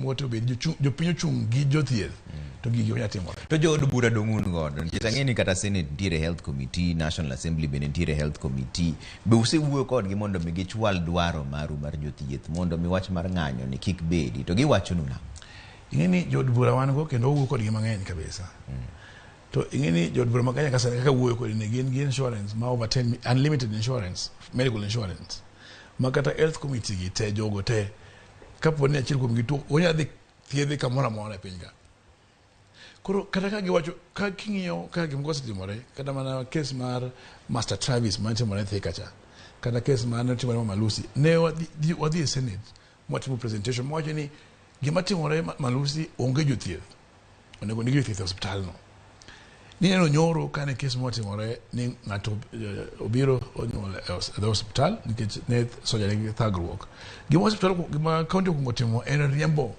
moto be jopinyo chung gi jothieth to gigi onya timore. To jood bura dongun godo nikech ang'eni kata Senate nitiere health committee, National Assembly be nitiere health committee. Be usewuoyo kodgi mondo mi gichwal dwaro maru mar jothieth mondo mi wach mar ng'anyo ni kik bedi to giwacho nuna. Ing'eni jood bura wan go kendo owuoyo kodgi mang'eny kabisa. To ing'eni jood bura makanya kaka wuoyo kodgi ne gin gi insurance ma over 10 unlimited insurance, medical insurance. Makata health committee gi te jogo te kapo ni achiel kuom gitu onya dhi thiedhi kamoro amora e piny ka. Koro kata ka giwacho ka king'iyo ka gimoro osetimore kata mana kes mar Master Travis mantimore Thika cha kata kes mar timore Malusi ne wadhi e Senate mwatimo presentation mwacho ni gima timore Malusi onge jothieth onego nigi jothieth e osiptalno. Ni neno nyoro kane kes motimore ni ng'ato obiro onyuol e osiptal nikech ne soja nigi thagruok. Gima osiptal gima kaunti okuongo timo en riembo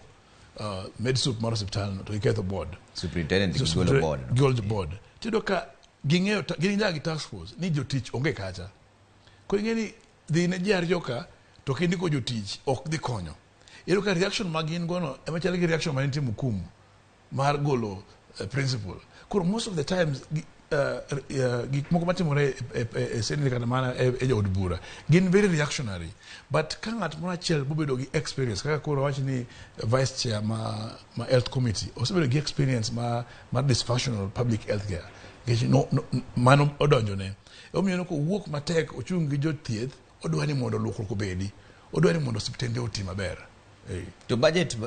medsup mar osiptalno to iketho board. Superintendent golo board. Tido ka ging'eyo gin task force ni jotich onge kacha. Ko ing'eni dhi ne ji ariyo ka to kindiko jotich ok dhi konyo. Ero ka reaction magin gono ema chalo gi reaction ma nitie Mukumu mar golo principle. Most of the times gik moko matimore e Senate kata mana e jood bura gin very reactionary, but ka ng'at moro achiel bobedo gi experience kaka koro wach ni vice chair ma health committee osebedo gi experience mar dysfunctional public health care mano odonjone omiyo ko wuok matek ochung' gi jothieth odwani mondo lokruok obedi, odwani mondo osiptende oti maber. To budget